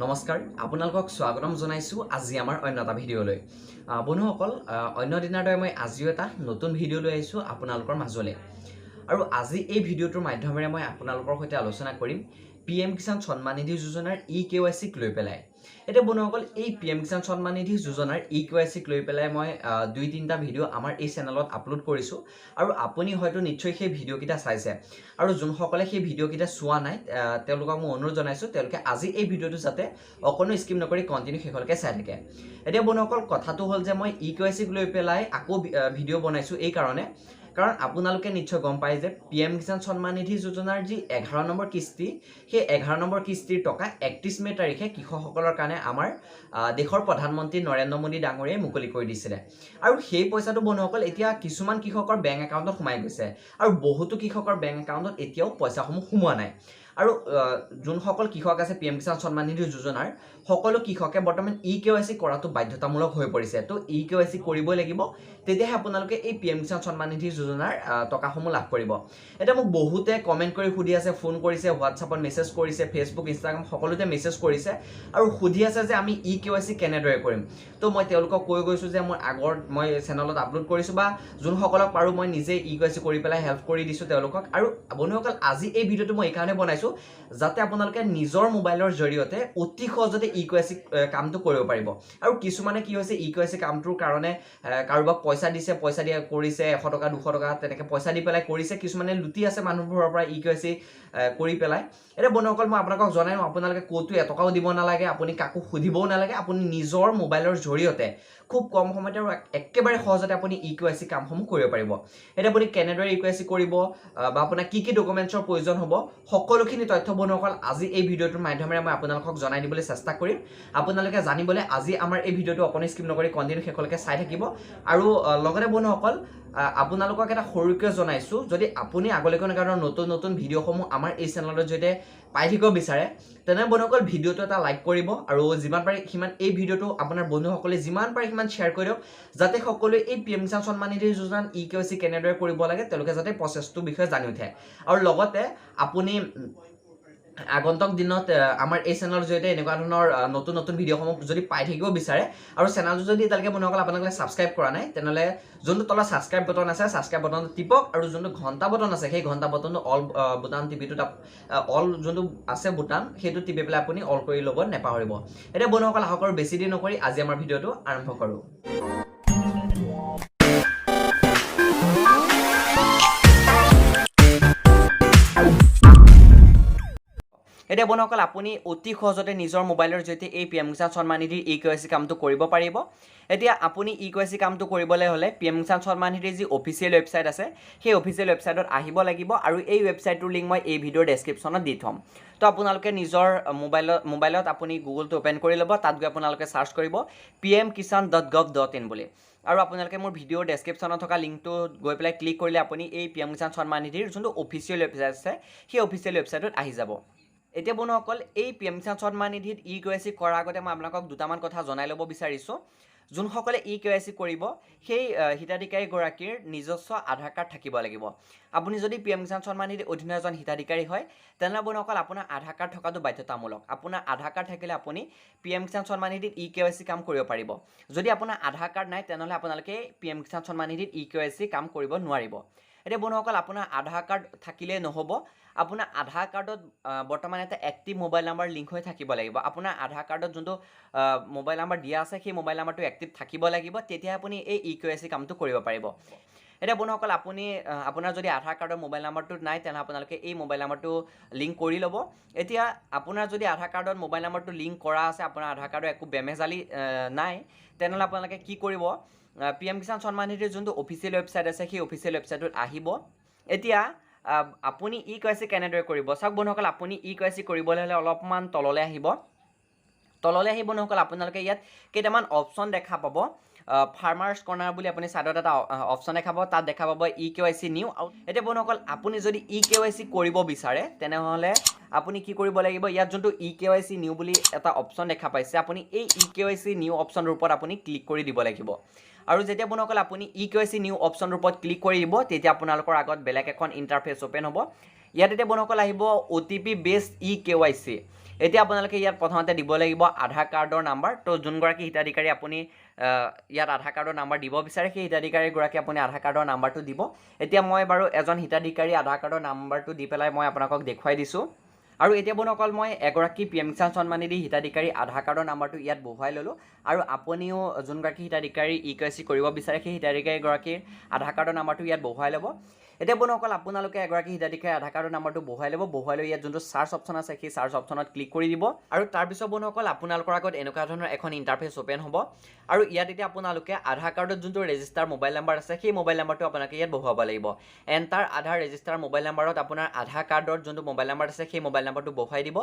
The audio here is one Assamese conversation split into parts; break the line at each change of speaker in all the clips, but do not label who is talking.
নমস্কাৰ আপোনালোকক স্বাগতম জনাইছো আজি আমাৰ অন্য এটা ভিডিঅ'লৈ বন্ধুসকল অন্য দিনৰ দৰে মই আজিও এটা নতুন ভিডিঅ' লৈ আহিছো আপোনালোকৰ মাজলৈ আৰু আজি এই ভিডিঅ'টোৰ মাধ্যমেৰে মই আপোনালোকৰ সৈতে আলোচনা কৰিম PM কিষাণ সন্মান নিধি যোজনাৰ KYC ক লৈ পেলাই এটা বন্ধুসকল এই PM কিষাণ সন্মান নিধি যোজনাৰ KYC ক লৈ পেলাই মই দুই তিনিটা ভিডিঅ' আমাৰ এই চেনেলত আপলোড কৰিছো আৰু আপুনি হয়তো নিশ্চয় সেই ভিডিঅ' কিটা চাইছে আৰু যোনসকলে সেই ভিডিঅ' কিটা চোৱা নাই তেওঁলোকক মই অনুৰোধ জনাইছো তেওঁলোকে আজি এই ভিডিঅ'টো যাতে অকনো স্কিপ নকৰি কন্টিনিউ শেষলৈকে চাই থাকে এতিয়া বন্ধুসকল কথাটো হ'ল যে মই KYC ক লৈ পেলাই আকৌ ভিডিঅ' বনাইছো এই কাৰণে কাৰণ আপোনালোকে নিশ্চয় গম পায় যে PM কিষাণ সন্মান নিধি যোজনাৰ যি 11 নম্বৰ কিস্তি সেই 11 নম্বৰ কিস্তিৰ টকা 31 মে তাৰিখে কৃষকসকলৰ কাৰণে আমাৰ দেশৰ প্ৰধানমন্ত্ৰী নৰেন্দ্ৰ মোদী ডাঙৰীয়াই মুকলি কৰি দিছিলে আৰু সেই পইচাটো বন্ধুসকল এতিয়া কিছুমান কৃষকৰ বেংক একাউণ্টত সোমাই গৈছে আৰু বহুতো কৃষকৰ বেংক একাউণ্টত এতিয়াও পইচাসমূহ সোমোৱা নাই আৰু যোনসকল কৃষক আছে PM কিষাণ সন্মান নিধি যোজনাৰ সকলো কৃষকে বৰ্তমান KYC কৰাটো বাধ্যতামূলক হৈ পৰিছে তো KYC কৰিবই লাগিব তেতিয়াহে আপোনালোকে এই PM কিষাণ সন্মান নিধি যোজনাৰ টকাসমূহ লাভ কৰিব এটা মোক বহুতে কমেন্ট কৰি সুধি আছে ফোন কৰিছে হোৱাটছআপত মেছেজ কৰিছে ফেচবুক ইনষ্টাগ্ৰাম সকলোতে মেছেজ কৰিছে আৰু সুধি আছে যে আমি KYC কেনেদৰে কৰিম তো মই তেওঁলোকক কৈ গৈছো যে মই আগৰ মই চেনেলত আপলোড কৰিছো বা যোনসকলক পাৰো মই নিজে KYC কৰি পেলাই হেল্প কৰি দিছো তেওঁলোকক আৰু বন্ধুসকল আজি এই ভিডিঅ'টো মই এই কাৰণে বনাইছো যাতে আপোনালোকে নিজৰ মোবাইলৰ জৰিয়তে অতি সহজতে KYC কামটো কৰিব পাৰিব আৰু কিছুমানে কি হৈছে KYC কামটোৰ কাৰণে কাৰোবাক পইচা দিছে পইচা দিয়া কৰিছে 100 টকা 200 টকা তেনেকে পইচা দি পেলাই কৰিছে কিছুমানে লুটি আছে মানুহবোৰৰ পৰা KYC কৰি পেলাই এটা বন্ধুসকল মই আপোনালোকক জনাইম আপোনালোকে কোটো এটকাও দিব নালাগে আপুনি কাকো সুধিবও নালাগে আপুনি নিজৰ মোবাইলৰ জৰিয়তে খুব কম সময়তে আৰু একেবাৰে সহজতে আপুনি KYC কামসমূহ কৰিব পাৰিব এটা আপুনি কেনেদৰে KYC কৰিব বা আপোনাৰ কি কি ডকুমেন্টছৰ প্ৰয়োজন হ'ব সকলোখিনি তথ্য বন্ধুসকল আজি এই ভিডিঅ'টোৰ মাধ্যমেৰে মই আপোনালোকক জনাই দিবলৈ চেষ্টা কৰিম আপোনালোকে জানিবলৈ আজি আমাৰ এই ভিডিঅ'টো অকণি স্কিপ নকৰি কন্টিনিউ শেষলৈকে চাই থাকিব আৰু লগতে বন্ধুসকল আপোনালোকক এটা সৰুকৈ জনাইছো যদি আপুনি আগলৈকে এনেধৰণৰ নতুন নতুন ভিডিঅ'সমূহ আমাৰ এই চেনেলৰ জৰিয়তে পাই থাকিব বিচাৰে তেনে বন্ধুসকল ভিডিঅ'টো এটা লাইক কৰিব আৰু যিমান পাৰে সিমান এই ভিডিঅ'টো আপোনাৰ বন্ধুসকলে যিমান পাৰে সিমান শ্বেয়াৰ কৰি দিয়ক যাতে সকলোৱে এই PM কিষাণ সন্মান নিধি যোজনাৰ KYC কেনেদৰে কৰিব লাগে তেওঁলোকে যাতে প্ৰচেছটো বিষয়ে জানি উঠে আৰু লগতে আপুনি আগন্তুক দিনত আমাৰ এই চেনেলৰ জৰিয়তে এনেকুৱা ধৰণৰ নতুন নতুন ভিডিঅ'সমূহ যদি পাই থাকিব বিচাৰে আৰু চেনেলটো যদি এতিয়ালৈকে বন্ধুসকল আপোনালোকে সাবস্ক্ৰাইব কৰা নাই তেনেহ'লে যোনটো তলত সাবস্ক্ৰাইব বটন আছে সাবস্ক্ৰাইব বটনটো টিপক আৰু যোনটো ঘণ্টা বটন আছে সেই ঘণ্টা বটনটো অল বুটাম টিপিটোত অল যোনটো আছে বুটাম সেইটো টিপি পেলাই আপুনি অল কৰি ল'ব নেপাহৰিব এতিয়া বন্ধুসকল আশা কৰোঁ বেছি দিন নকৰি আজি আমাৰ ভিডিঅ'টো আৰম্ভ কৰোঁ এতিয়া বন্ধুসকল আপুনি অতি সহজতে নিজৰ মোবাইলৰ জৰিয়তে এই PM কিষাণ সন্মান নিধিৰ KYC কামটো কৰিব পাৰিব এতিয়া আপুনি KYC কামটো কৰিবলৈ হ'লে PM কিষাণ সন্মান নিধিৰ যি অফিচিয়েল ৱেবছাইট আছে সেই অফিচিয়েল ৱেবছাইটত আহিব লাগিব আৰু এই ৱেবছাইটটোৰ লিংক মই এই ভিডিঅ'ৰ ডেছক্ৰিপশ্যনত দি থ'ম তো আপোনালোকে নিজৰ মোবাইলত আপুনি গুগলটো ওপেন কৰি ল'ব তাত গৈ আপোনালোকে সাৰ্চ কৰিব pmkisan.gov.in বুলি আৰু আপোনালোকে মোৰ ভিডিঅ'ৰ ডেছক্ৰিপশ্যনত থকা লিংকটো গৈ পেলাই ক্লিক কৰিলে আপুনি এই PM কিষাণ সন্মান নিধিৰ যোনটো অফিচিয়েল ৱেবছাইট আছে সেই অফিচিয়েল ৱেবছাইটত আহি যাব এতিয়া বন্ধুসকল এই PM কিষাণ সন্মান নিধিত KYC কৰাৰ আগতে মই আপোনালোকক দুটামান কথা জনাই ল'ব বিচাৰিছো যোনসকলে KYC কৰিব সেই হিতাধিকাৰীগৰাকীৰ নিজস্ব আধাৰ কাৰ্ড থাকিব লাগিব আপুনি যদি PM কিষাণ সন্মান নিধিৰ অধীনৰ এজন হিতাধিকাৰী হয় তেনেহ'লে বন্ধুসকল আপোনাৰ আধাৰ কাৰ্ড থকাটো বাধ্যতামূলক আপোনাৰ আধাৰ কাৰ্ড থাকিলে আপুনি PM কিষাণ সন্মান নিধিত KYC কাম কৰিব পাৰিব যদি আপোনাৰ আধাৰ কাৰ্ড নাই তেনেহ'লে আপোনালোকে PM কিষাণ সন্মান নিধিত KYC কাম কৰিব নোৱাৰিব এতিয়া বন্ধুসকল আপোনাৰ আধাৰ কাৰ্ড থাকিলে নহ'ব আপোনাৰ আধাৰ কাৰ্ডত বৰ্তমান এটা এক্টিভ মোবাইল নাম্বাৰ লিংক হৈ থাকিব লাগিব আপোনাৰ আধাৰ কাৰ্ডত যোনটো মোবাইল নাম্বাৰ দিয়া আছে সেই মোবাইল নাম্বাৰটো এক্টিভ থাকিব লাগিব তেতিয়া আপুনি এই KYC কামটো কৰিব পাৰিব এতিয়া বন্ধুসকল আপুনি আপোনাৰ যদি আধাৰ কাৰ্ডৰ মোবাইল নাম্বাৰটো নাই তেনেহ'লে আপোনালোকে এই মোবাইল নাম্বাৰটো লিংক কৰি ল'ব এতিয়া আপোনাৰ যদি আধাৰ কাৰ্ডত মোবাইল নাম্বাৰটো লিংক কৰা আছে আপোনাৰ আধাৰ কাৰ্ডৰ একো বেমেজালি নাই তেনেহ'লে আপোনালোকে কি কৰিব PM কিষাণ সন্মান নিধিৰ যোনটো অফিচিয়েল ৱেবছাইট আছে সেই অফিচিয়েল ৱেবছাইটত আহিব এতিয়া আপুনি KYC কেনেদৰে কৰিব চাওক বন্ধুসকল আপুনি KYC কৰিবলৈ হ'লে অলপমান তললৈ আহিব বন্ধুসকল আপোনালোকে ইয়াত কেইটামান অপশ্যন দেখা পাব ফাৰ্মাৰ্ছ কৰ্নাৰ বুলি আপুনি সাইডত এটা অপশ্যন দেখা পাব তাত দেখা পাব KYC নিউ এতিয়া বন্ধুসকল আপুনি যদি KYC কৰিব বিচাৰে তেনেহ'লে আপুনি কি কৰিব লাগিব ইয়াত যোনটো KYC নিউ বুলি এটা অপশ্যন দেখা পাইছে আপুনি এই KYC নিউ অপশ্যনৰ ওপৰত আপুনি ক্লিক কৰি দিব লাগিব আৰু যেতিয়া বন্ধুসকল আপুনি KYC নিউ অপশ্যনৰ ওপৰত ক্লিক কৰি দিব তেতিয়া আপোনালোকৰ আগত বেলেগ এখন ইণ্টাৰফেচ ওপেন হ'ব ইয়াত এতিয়া বন্ধুসকল আহিব OTP বেছড KYC এতিয়া আপোনালোকে ইয়াত প্ৰথমতে দিব লাগিব আধাৰ কাৰ্ডৰ নাম্বাৰ। তো যোনগৰাকী হিতাধিকাৰী আপুনি ইয়াত আধাৰ কাৰ্ডৰ নাম্বাৰ দিব বিচাৰে সেই হিতাধিকাৰীগৰাকী আপুনি আধাৰ কাৰ্ডৰ নাম্বাৰটো দিব। এতিয়া মই বাৰু এজন হিতাধিকাৰী আধাৰ কাৰ্ডৰ নাম্বাৰটো দি পেলাই মই আপোনালোকক দেখুৱাই দিছোঁ। আৰু এতিয়া বন্ধুসকল মই এগৰাকী পিএম কিষাণ সন্মান নিধি হিতাধিকাৰী আধাৰ কাৰ্ডৰ নাম্বাৰটো ইয়াত বহুৱাই ল'লোঁ। আৰু আপুনিও যোনগৰাকী হিতাধিকাৰী KYC কৰিব বিচাৰে সেই হিতাধিকাৰীগৰাকীৰ আধাৰ কাৰ্ডৰ নাম্বাৰটো ইয়াত বহুৱাই ল'ব। এতিয়া বন্ধুসকল আপোনালোকে এগৰাকী হিতাধিকাৰী আধাৰ কাৰ্ডৰ নাম্বাৰটো বহুৱাই ল'ব। বহুৱাই লৈ ইয়াত যোনটো চাৰ্চ অপশ্যন আছে সেই চাৰ্চ অপশ্যনত ক্লিক কৰি দিব। আৰু তাৰপিছত বন্ধুসকল আপোনালোকৰ আগত এনেকুৱা ধৰণৰ এখন ইণ্টাৰফেচ অ'পেন হ'ব। আৰু ইয়াত এতিয়া আপোনালোকে আধাৰ কাৰ্ডত যোনটো ৰেজিষ্টাৰ মোবাইল নাম্বাৰ আছে সেই মোবাইল নাম্বাৰটো আপোনালোকে ইয়াত বহুৱাব লাগিব। এণ্টাৰ আধাৰ ৰেজিষ্টাৰ মোবাইল নাম্বাৰত আপোনাৰ আধাৰ কাৰ্ডৰ যোনটো মোবাইল নাম্বাৰ আছে সেই মোবাইল নাম্বাৰটো বহুৱাই দিব।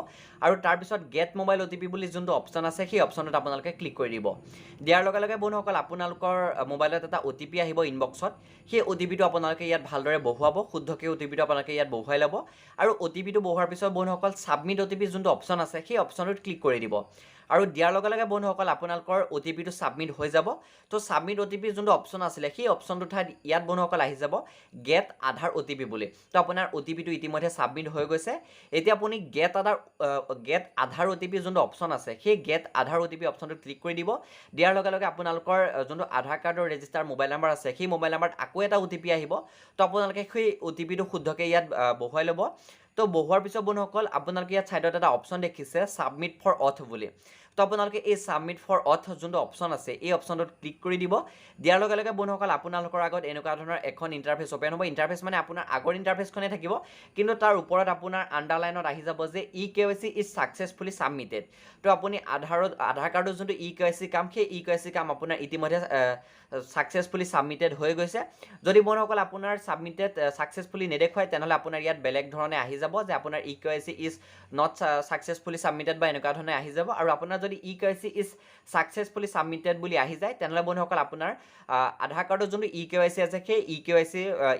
আৰু তাৰপিছত গেট মোবাইল OTP বুলি যোনটো অপশ্যন আছে সেই অপশ্যনত আপোনালোকে ক্লিক কৰি দিব। দিয়াৰ লগে লগে বন্ধুসকল আপোনালোকৰ মোবাইলত এটা OTP আহিব ইনবক্সত। সেই OTPটো আপোনালোকে ইয়াত ভালদৰে বহুৱাব। শুদ্ধকৈ OTPটো আপোনালোকে ইয়াত বহুৱাই ল'ব। আৰু OTPটো বহুৱাৰ পিছত বন্ধুসকল ছাবমিট OTP যোনটো অপশ্যন আছে সেই অপশ্যনটোত ক্লিক কৰি দিব। আৰু দিয়াৰ লগে লগে বন্ধুসকল আপোনালোকৰ OTPটো ছাবমিট হৈ যাব। তো ছাবমিট OTP যোনটো অপশ্যন আছিলে সেই অপশ্যনটো ঠাইত ইয়াত বন্ধুসকল আহি যাব গেট আধাৰ OTP বুলি। তো আপোনাৰ OTPটো ইতিমধ্যে ছাবমিট হৈ গৈছে। এতিয়া আপুনি গেট আধাৰ OTP যোনটো অপশ্যন আছে সেই গেট আধাৰ OTP অপশ্যনটোত ক্লিক কৰি দিব। দিয়াৰ লগে লগে আপোনালোকৰ যোনটো আধাৰ কাৰ্ডৰ ৰেজিষ্টাৰ মোবাইল নাম্বাৰ আছে সেই মোবাইল নাম্বাৰত আকৌ এটা OTP আহিব। তো আপোনালোকে সেই OTPটো শুদ্ধকৈ ইয়াত বহুৱাই ল'ব। তো বহুৱাৰ পিছত বন্ধুসকল আপোনালোকে ইয়াত ছাইডত এটা অপশ্যন দেখিছে ছাবমিট ফৰ অথ বুলি। তো আপোনালোকে এই ছাবমিট ফৰ অথ যোনটো অপশ্যন আছে এই অপশ্যনটোত ক্লিক কৰি দিব। দিয়াৰ লগে লগে বন্ধুসকল আপোনালোকৰ আগত এনেকুৱা ধৰণৰ এখন ইণ্টাৰফেচ অ'পেন হ'ব। ইণ্টাৰফেচ মানে আপোনাৰ আগৰ ইণ্টাৰফেচখনেই থাকিব, কিন্তু তাৰ ওপৰত আপোনাৰ আণ্ডাৰলাইনত আহি যাব যে KYC ইজ ছাকচেছফুলি ছাবমিটেড। তো আপুনি আধাৰ কাৰ্ডৰ যোনটো KYC কাম সেই KYC কাম আপোনাৰ ইতিমধ্যে ছাকচেছফুলি ছাবমিটেড হৈ গৈছে। যদি বন্ধুসকল আপোনাৰ ছাবমিটেড ছাকচেছফুলি নেদেখুৱায় তেনেহ'লে আপোনাৰ ইয়াত বেলেগ ধৰণে আহি যাব যে আপোনাৰ KYC is not successfully submitted বা এনেকুৱা ধৰণে আহি যাব। আৰু আপোনাৰ যদি KYC ইজ ছাকচেছফুলি ছাবমিটেড বুলি আহি যায় তেনেহ'লে বন্ধুসকল আপোনাৰ আধাৰ কাৰ্ডৰ যোনটো KYC আছে সেই KYC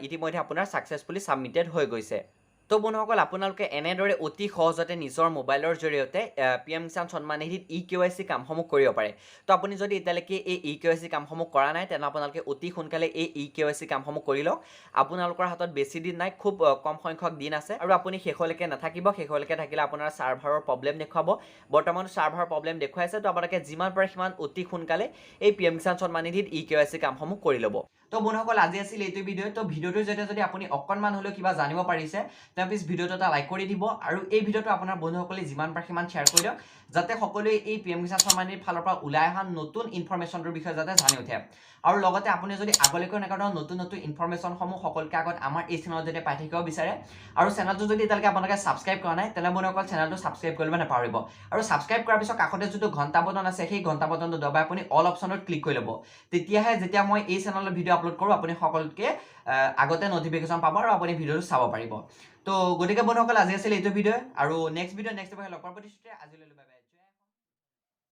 ইতিমধ্যে আপোনাৰ ছাকচেছফুলি ছাবমিটেড হৈ গৈছে। তো বন্ধুসকল আপোনালোকে এনেদৰে অতি সহজতে নিজৰ মোবাইলৰ জৰিয়তে PM কিষাণ সন্মান নিধিত KYC কামসমূহ কৰিব পাৰে। তো আপুনি যদি এতিয়ালৈকে এই KYC কামসমূহ কৰা নাই তেনেহ'লে আপোনালোকে অতি সোনকালে এই KYC কামসমূহ কৰি লওক। আপোনালোকৰ হাতত বেছি দিন নাই, খুব কম সংখ্যক দিন আছে। আৰু আপুনি শেষলৈকে নাথাকিব, শেষলৈকে থাকিলে আপোনাৰ ছাৰ্ভাৰৰ প্ৰব্লেম দেখুৱাব। বৰ্তমান ছাৰ্ভাৰৰ প্ৰব্লেম দেখুৱাইছে। তো আপোনালোকে যিমান পাৰে সিমান অতি সোনকালে এই PM কিষাণ সন্মান নিধিত KYC কামসমূহ কৰি ল'ব। তো বন্ধুসকল আজি আছিল এইটো ভিডিঅ'। তো ভিডিঅ'টোৰ জৰিয়তে যদি আপুনি অকণমান হ'লেও কিবা জানিব পাৰিছে তেন্তে প্লিজ ভিডিঅ'টো এটা লাইক কৰি দিব। আৰু এই ভিডিঅ'টো আপোনাৰ বন্ধুসকলে যিমান পাৰে সিমান শ্বেয়াৰ কৰি দিয়ক যাতে সকলোৱে এই PM কিষাণ সন্মান নিধিৰ ফালৰ পৰা ওলাই অহা নতুন ইনফৰমেশ্যনটোৰ বিষয়ে যাতে জানি উঠে। আৰু লগতে আপুনি যদি আগলৈকে এনেকুৱা ধৰণৰ নতুন নতুন ইনফৰমেশ্যনসমূহ সকলোকে আগত আমাৰ এই চেনেলত যদি পাই থাকিব বিচাৰে আৰু চেনেলটো যদি এতিয়ালৈকে আপোনালোকে ছাবস্ক্ৰাইব কৰা নাই তেনেহ'লে বন্ধুসকল চেনেলটো ছাবস্ক্ৰাইব কৰিব নাপাহৰিব। আৰু ছাবস্ক্ৰাইব কৰাৰ পিছত কাষতে যিটো ঘণ্টা বটন আছে সেই ঘণ্টা বটনটো দবাই আপুনি অল অপশ্যনত ক্লিক কৰি ল'ব। তেতিয়াহে যেতিয়া মই এই চেনেলত ভিডিঅ' আপলোড কৰোঁ আপুনি সকলোতকৈ আগতে নটিফিকেশ্যন পাব আৰু আপুনি ভিডিঅ'টো চাব পাৰিব। তো গতিকে বন্ধুসকল আজি আছিল এইটো ভিডিঅ'। আৰু নেক্সট ভিডিঅ' লগ পোৱাৰ প্ৰতিশ্ৰুতিৰে আজিলৈ বাই বাই।